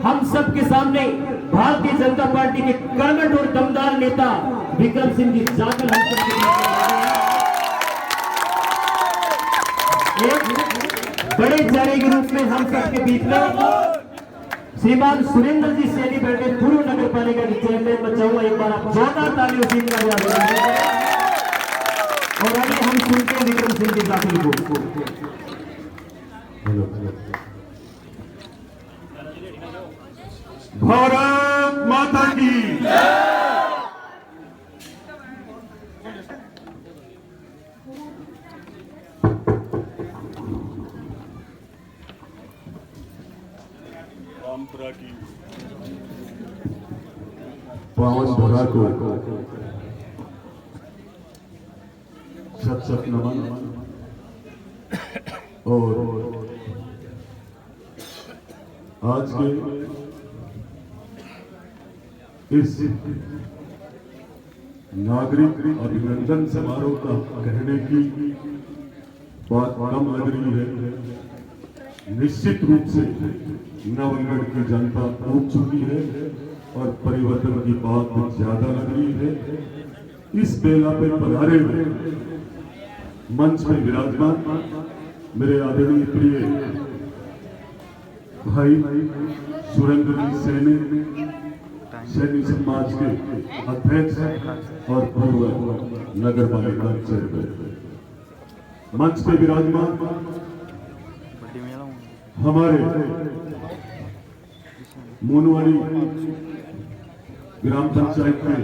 हम सब के सामने भारतीय जनता पार्टी के कर्मठ और दमदार नेता विक्रम सिंह जी जाकर हम सबके एक बड़े चेहरे के रूप में हम सबके बीच में श्रीमान सुरेंद्र जी सैनी बैठे पूर्व नगर पालिका के चेयरमैन। मैं चाहूंगा एक बार आप जोरदार तालियों से और आइए हम सुनते हैं विक्रम सिंह जी दाखिल को। भारत माता की रामपुरा की पावन धरा को शत शत नमन। और आज के इस नागरिक अभिनंदन समारोह का कहने की बात कम लग रही है। निश्चित रूप से नवगढ़ की जनता उठ चुकी है और परिवर्तन की बात ज्यादा लग रही है। इस बेला पे पधारे हुए मंच में विराजमान मेरे आदरणीय प्रिय भाई सुरेंद्र जी सैनी समाज के अध्यक्ष और पूर्व नगर पालिका चेयरमैन, मंच पे विराजमान हमारे मोनवाड़ी ग्राम पंचायत के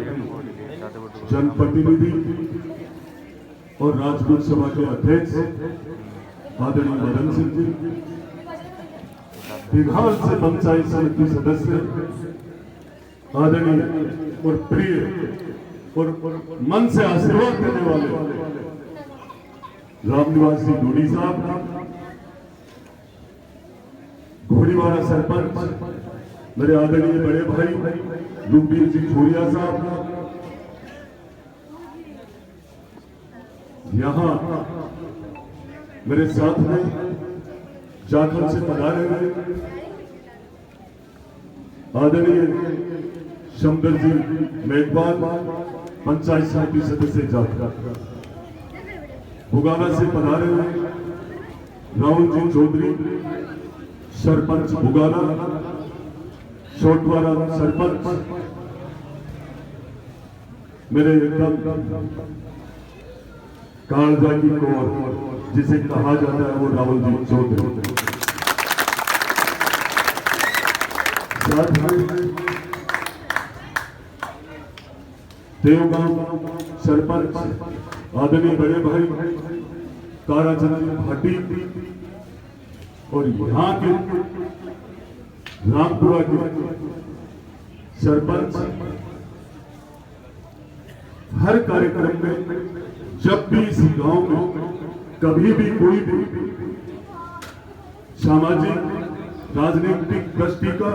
जनप्रतिनिधि और राजपूत सभा के अध्यक्ष आदरणीय मदन सिंह जी, बिहार से पंचायत समिति सदस्य आदरणीय और प्रिय और मन से आशीर्वाद देने वाले रामनिवासी डोडी साहब, घोड़ीवाड़ा सरपंच मेरे आदरणीय बड़े भाई रूपवीर जी छोरिया साहब, यहाँ मेरे साथ में जाखल से पधारे हुए आदरणीय शंकर जी मेघवाल, पंचायत समिति सदस्य जाखल, बुगाना से पधारे हुए राहुल जी चौधरी, सरपंच बुगाना, छोटवाड़ा सरपंच मेरे एकदम कालजा की कोर जिसे कहा जाता है वो राहुल जी चौधरी, साथ में देवगांव सरपंच आदरणीय बड़े भाई ताराचंद भाटी और यहाँ के रामपुरा के सरपंच हर कार्यक्रम में जब भी इस गांव में कभी भी कोई भी सामाजिक राजनीतिक दृष्टि का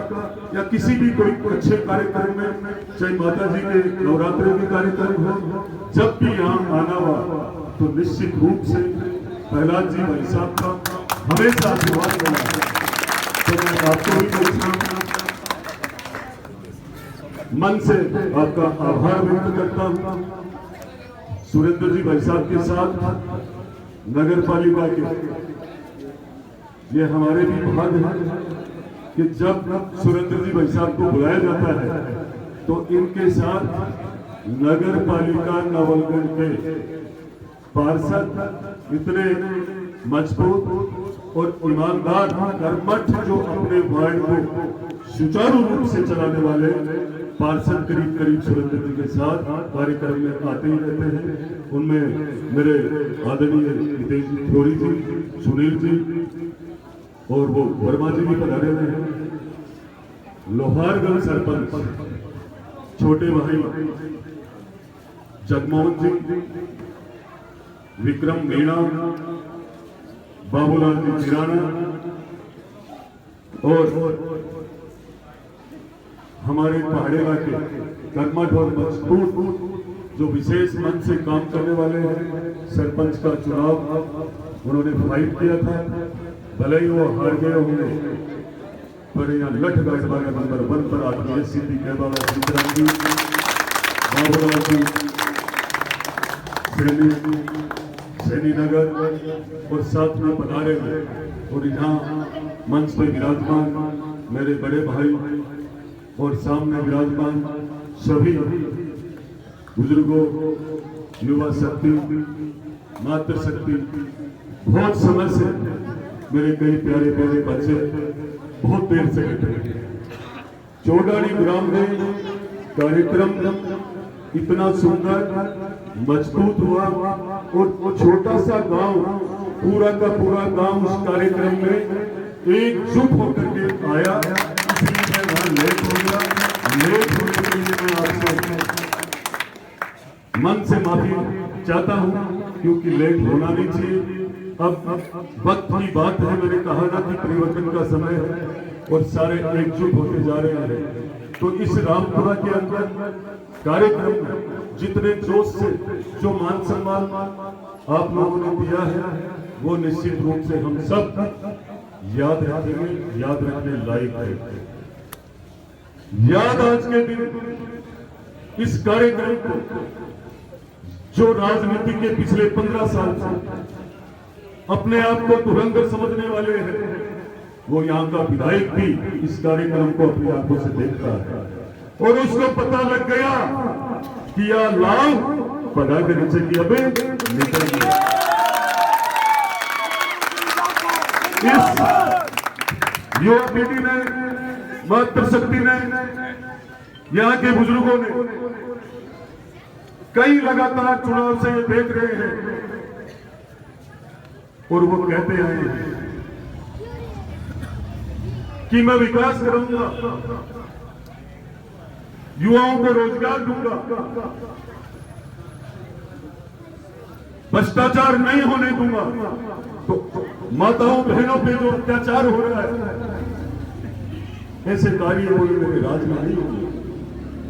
या किसी भी कोई अच्छे कार्यक्रम में, चाहे माता जी के नवरात्रि के कार्यक्रम हो, जब भी यहाँ आना हुआ तो निश्चित रूप से प्रहलाद जी भाई साहब का हमेशा आशीर्वाद मिला। तो मैं आपको भी पूछना मन से आपका आभार व्यक्त करता हूँ। सुरेंद्र जी भाई साहब के साथ नगर पालिका के ये हमारे भी भाग है कि जब सुरेंद्र जी भाई साहब को बुलाया जाता है तो इनके साथ नगर पालिका नवलगढ़ के पार्षद इतने मजबूत और ईमानदार कर्मठ जो अपने वार्ड को सुचारू रूप से चलाने वाले पार्षद करीब करीब सुरेंद्र जी के साथ कार्यक्रम में आते ही रहते हैं। उनमें मेरे आदरणीय हितेश थोड़ी जी, सुनील जी और वो वर्मा जी भी पधारे हुए हैं। लोहारगढ़ सरपंच छोटे भाई जगमोहन जी, विक्रम मीणा, बाबूलाल जी चिराना और हमारे पहाड़ी इलाके कर्मठ और मजबूत जो विशेष मन से काम करने वाले हैं। सरपंच का चुनाव उन्होंने फाइट किया था, भले ही वो हार गए होंगे पर यहाँ लठ गाइड वाला नंबर 1 पर आदमी सिद्धि कहवाला सीताराम जी, बाबूराव जी, सैनी नगर और साथ में पधारे हैं। और यहाँ मंच पर विराजमान मेरे बड़े भाई और सामने विराजमान सभी बुजुर्गों, युवा शक्ति, मातृ शक्ति, बहुत समय से मेरे कई प्यारे प्यारे बच्चे बहुत देर से बैठे। चौडारी ग्राम में कार्यक्रम इतना सुंदर मजबूत हुआ और छोटा सा गांव, पूरा का पूरा गांव उस कार्यक्रम में एकजुट होकर के आया। इसलिए मैं वहां लेट हो गया। लेट होने के लिए मैं आपसे मन से माफी चाहता हूं, क्योंकि लेट होना नहीं चाहिए। अब वक्त की बात है, मैंने कहा ना कि परिवर्तन का समय है और सारे एकजुट होते जा रहे हैं। तो इस रामपुरा के अंदर कार्यक्रम में जितने जोश से जो मान सम्मान आप लोगों ने दिया है, वो निश्चित रूप से हम सब याद रखेंगे, याद रखने लायक है। याद आज के दिन इस कार्यक्रम को जो राजनीति के पिछले 15 साल से अपने आप को धुरंधर समझने वाले हैं, वो यहाँ का विधायक भी इस कार्यक्रम को अपनी आंखों से देख रहा है और उसको पता लग गया कि यह लाभ पढ़ा के नीचे की अबे निकल गया। इस युवा पीढ़ी ने, मातृशक्ति ने, यहाँ के बुजुर्गों ने कई लगातार चुनाव से ये देख रहे हैं और वो कहते हैं कि मैं विकास करूंगा, युवाओं को रोजगार दूंगा, भ्रष्टाचार नहीं होने दूंगा। तो माताओं बहनों पे जो अत्याचार हो रहा है, ऐसे कार्य वो मेरे राज में नहीं होंगे।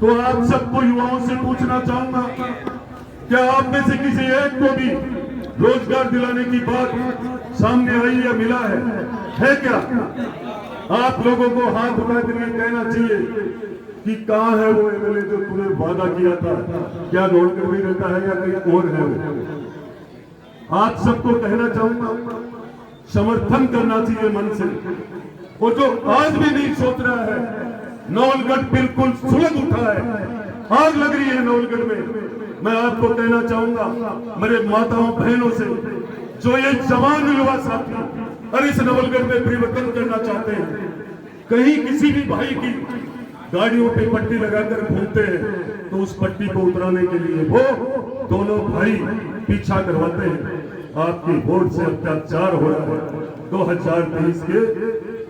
तो आप सबको युवाओं से पूछना चाहूंगा, क्या आप में से किसी एक को भी रोजगार दिलाने की बात सामने आई या मिला है क्या? आप लोगों को हाथ उठा के कहना चाहिए कि कहां है वो एमएलए जो तूने वादा किया था, क्या दौड़कर भी रहता है या कहीं और है वो? आप सबको कहना चाहूंगा, समर्थन करना चाहिए मन से। और जो आज भी नहीं सोच रहा है, नवलगढ़ बिल्कुल सुलग उठा है, आग लग रही है नवलगढ़ में। मैं आपको कहना चाहूंगा, मेरे माताओं बहनों से, जो ये जवान युवा साथी और इस नवलगढ़ में परिवर्तन करना चाहते हैं, कहीं किसी भी भाई की गाड़ियों पे पट्टी लगाकर घूमते हैं तो उस पट्टी को उतराने के लिए वो दोनों भाई पीछा करवाते हैं। आपकी वोट से अत्याचार हो रहा है। 2023 के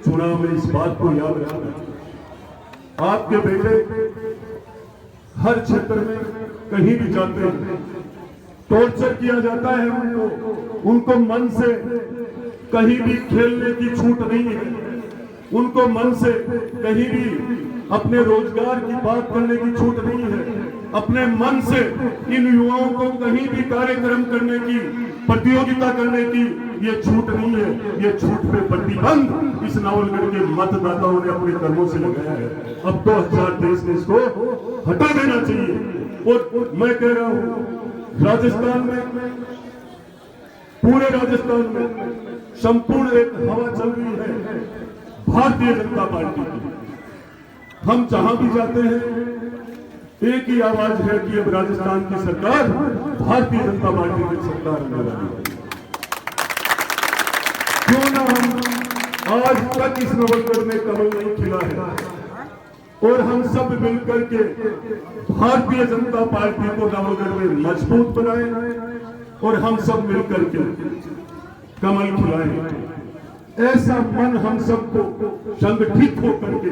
चुनाव में इस बात को याद रखना। आपके बेटे हर क्षेत्र में कहीं भी जाते हैं, टॉर्चर किया जाता है उनको मन से कहीं भी खेलने की छूट नहीं है, उनको मन से कहीं भी अपने रोजगार की बात करने की छूट नहीं है, अपने मन से इन युवाओं को कहीं भी कार्यक्रम करने की, प्रतियोगिता करने की ये छूट नहीं है। ये छूट पे प्रतिबंध इस नवलगढ़ के मतदाताओं ने अपने कर्मों से लगाया है। अब 2023 में इसको हटा देना चाहिए। और मैं कह रहा हूं, राजस्थान में, पूरे राजस्थान में संपूर्ण एक हवा चल रही है भारतीय जनता पार्टी की। हम जहां भी जाते हैं एक ही आवाज है कि अब राजस्थान की सरकार भारतीय जनता पार्टी की सरकार होने वाली है। क्यों ना हम आज तक इस नवलगढ़ में कमल नहीं खिला है और हम सब मिलकर के भारतीय जनता पार्टी को नवलगढ़ में मजबूत बनाए और हम सब मिलकर के कमल खिलाएं। ऐसा मन हम सबको संगठित होकर के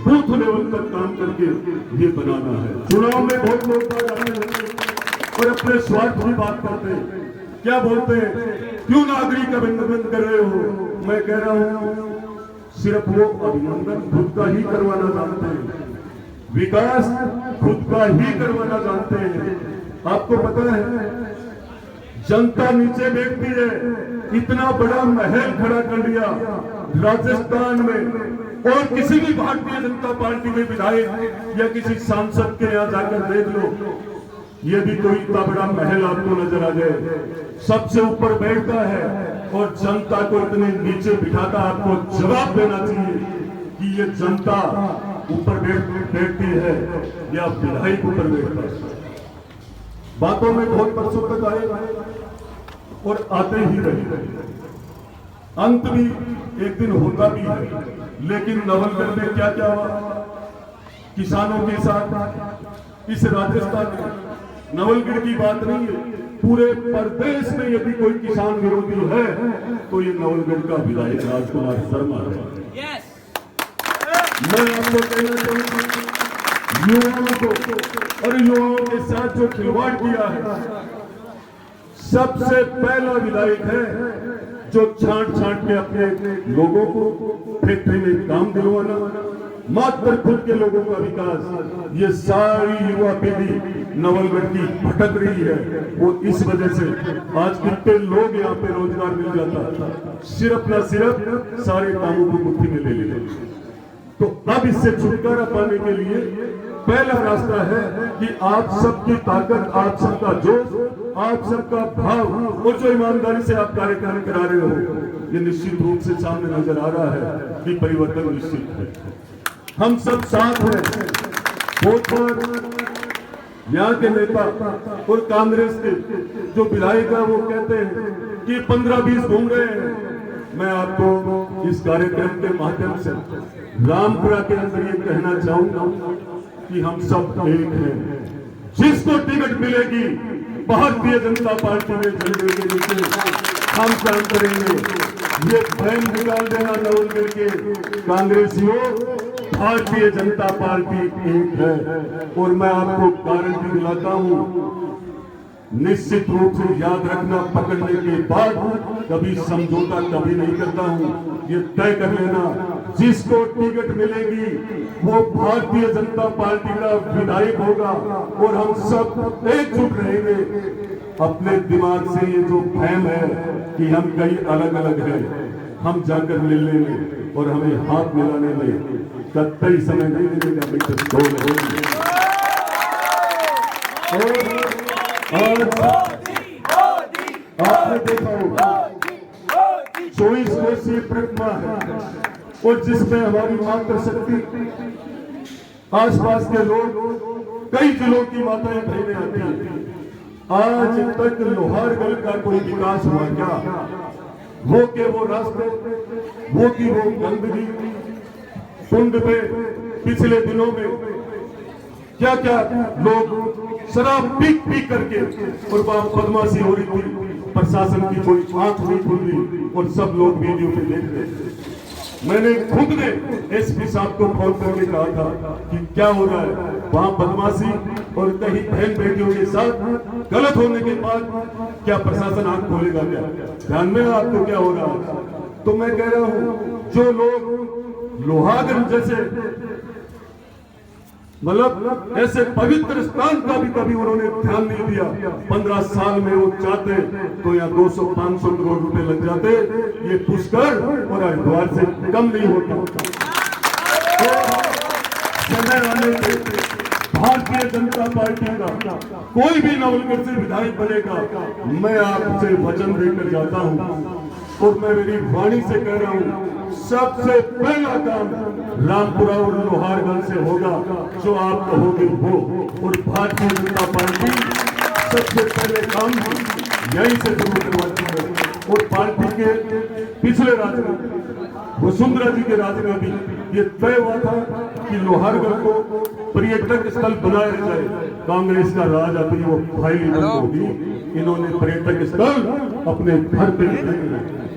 बूथ लेवल तक काम करके ये बनाना है। चुनाव में बहुत लोग जाते हैं और अपने स्वार्थ की बात करते हैं। क्या बोलते हैं, क्यों नागरिक अभिनंदन कर रहे हो? मैं कह रहा हूं, सिर्फ वो अभिनंदन खुद का ही करवाना जानते हैं, विकास खुद का ही करवाना जानते हैं। आपको पता है जनता नीचे देखती है, इतना बड़ा महल खड़ा कर दिया राजस्थान में, और किसी भी भारतीय जनता पार्टी में विधायक या किसी सांसद के यहाँ जाकर देख लो, ये भी कोई इतना बड़ा महल आपको नजर आ जाए, सबसे ऊपर बैठता है और जनता को इतने नीचे बिठाता। आपको जवाब देना चाहिए कि ये जनता ऊपर बैठती है या विधायक ऊपर बैठता है। बातों में बहुत बरसों तक आए और आते ही रहे, अंत भी एक दिन होता भी है। लेकिन नवलगढ़ में क्या क्या हुआ किसानों के साथ इस राजस्थान में, नवलगढ़ की बात नहीं है, पूरे प्रदेश में यदि कोई किसान विरोधी है तो ये नवलगढ़ का विधायक राजकुमार शर्मा है। मैं आपको कहना चाहूंगा, युवाओं को और युवाओं के साथ जो खिलवाड़ किया है, सबसे पहला विधायक है जो छांट छांट के अपने लोगों को फैक्ट्री में काम दिलवाना, मात्र खुद के लोगों का विकास। ये सारी युवा पीढ़ी नवलगढ़ की भटक रही है। वो इस वजह से आज कितने लोग यहाँ पे रोजगार मिल जाता, सिर्फ ना सिर्फ सारे कामों को मुट्ठी में ले लेते। तो अब इससे छुटकारा पाने के लिए पहला रास्ता है कि आप सबकी ताकत, आप सबका जोश, आप सबका भाव और जो ईमानदारी से आप कार्यक्रम करा रहे हो, ये निश्चित रूप से सामने नजर आ रहा है कि परिवर्तन निश्चित है। हम सब साथ हैं। बहुत बार यहाँ के नेता और कांग्रेस के जो विधायक है वो कहते हैं कि 15-20 घूम रहे हैं। मैं आपको इस कार्यक्रम के माध्यम से रामपुरा के अंदर ये कहना चाहूंगा कि हम सब एक हैं। जिसको टिकट मिलेगी भारतीय जनता पार्टी में झंडे के नीचे हम काम करेंगे। ये भ्रम निकाल देना नवलगढ़ के कांग्रेसियों, भारतीय जनता पार्टी एक है। और मैं आपको गारंटी दिलाता हूं, निश्चित रूप से याद रखना, पकड़ने के बाद कभी समझौता कभी नहीं करता हूं। ये तय कर लेना, जिसको टिकट मिलेगी वो भारतीय जनता पार्टी का विधायक होगा और हम सब एकजुट रहेंगे। अपने दिमाग से ये जो भ्रम है कि हम कई अलग अलग हैं, हम जाकर मिलने में और हमें हाथ मिलाने में कतई समय नहीं मिलेगा। आपने देखा होगा 24 वर्षीय प्रतिमा है और जिसमें हमारी मातृशक्ति, आसपास के लोग, कई जिलों की माताएं बहनें आती हैं। आज तक लोहारगढ़ का कोई विकास हुआ क्या? वो के वो रास्ते, वो की वो गंदगी, कुंड पे पिछले दिनों में क्या क्या लोग शराब पी करके और वहां बदमाशी हो रही थी। प्रशासन की कोई आंख नहीं खुल रही और सब लोग वीडियो पे देख रहे थे। मैंने खुद ने एसपी साहब को फोन करके कहा था कि क्या हो रहा है वहां, बदमाशी और कहीं बहन बेटियों के साथ गलत होने के बाद क्या प्रशासन आंख खोलेगा? क्या ध्यान में आपको क्या हो रहा है? तो मैं कह रहा हूं, जो लोग लोहागढ़ जैसे मतलब ऐसे पवित्र स्थान का भी कभी उन्होंने ध्यान नहीं दिया, 15 साल में वो चाहते तो यहाँ 200-500 करोड़ रुपए लग जाते। ये पुष्कर और हरिद्वार से कम नहीं होता। समय आने पे भारतीय जनता पार्टी का कोई भी नवलगढ़ से विधायक बनेगा, मैं आपसे वचन देकर जाता हूँ और मैं मेरी वाणी से कह रहा हूँ, सबसे पहला काम रामपुरा और लोहारगढ़ से होगा। जो आप कहोगे वो, और भारतीय जनता पार्टी सबसे पहले काम यहीं से शुरू करवाती है। और पार्टी के पिछले राज में, वसुंधरा जी के राज में भी ये तय हुआ था कि लोहारगढ़ को पर्यटक स्थल बनाया जाए। कांग्रेस का राज अभी वो फाइल होगी, इन्होंने पर्यटक स्थल अपने घर पे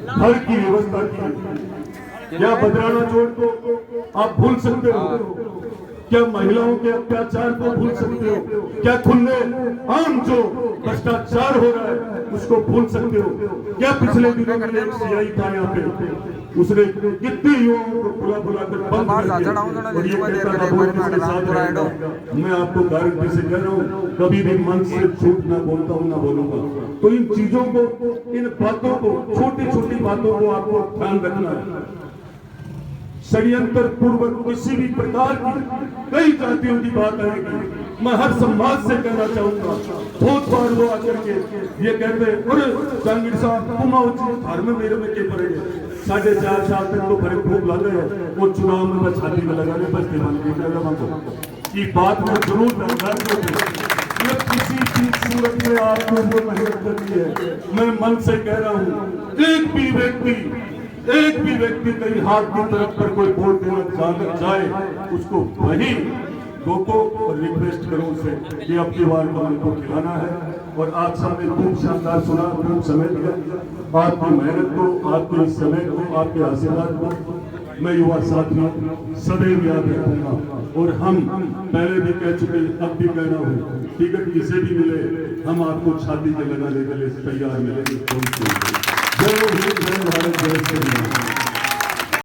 घर की व्यवस्था की। क्या बदराना चोट को आप भूल सकते हो? क्या महिलाओं के अत्याचार को भूल सकते हो? क्या खुले आम जो भ्रष्टाचार हो रहा है उसको भूल सकते हो? क्या पिछले दिनों में एक सीआई था यहाँ पे, उसने कितने युवाओं को बुलाकर बंद कर दिया और ये कहता था वो किसके साथ रहेगा। मैं आपको गारंटी से कह रहा हूँ, कभी भी मन से झूठ ना बोलता हूँ ना बोलूंगा। तो इन चीजों को, इन बातों को, छोटी छोटी बातों को आपको ध्यान रखना है। षड्यंत्र पूर्वक किसी भी प्रकार की कई जातियों की बात आएगी, मैं हर समाज से कहना चाहूंगा। बहुत बार वो आकर के ये कहते हैं, अरे जहांगीर साहब तुम आओ धर्म मेरे में के पड़ेगा। 4.5 साल तक तो भरे खूब लगे है, वो चुनाव में बस छाती में लगाने बस की बात में जरूर किसी भी सूरत में आपको वो मेहनत करनी है। मैं मन से कह रहा हूँ, एक भी व्यक्ति कहीं हाथ की तरफ पर कोई वोट देना जाए उसको वही रोको और रिक्वेस्ट करो उसे कि अब की बार को हमको खिलाना है। और आप सबने खूब शानदार सुना, खूब समय दिया, आपकी मेहनत को, आपके इस समय को, आपके आशीर्वाद को मैं युवा साथियों सदैव याद रखूंगा। और हम पहले भी कह चुके, अब भी कह रहा हूँ, टिकट किसे भी मिले हम आपको छाती पे लगाने के लिए तैयार मिलेंगे। जय हिंद, जय भारत, जय श्री राम।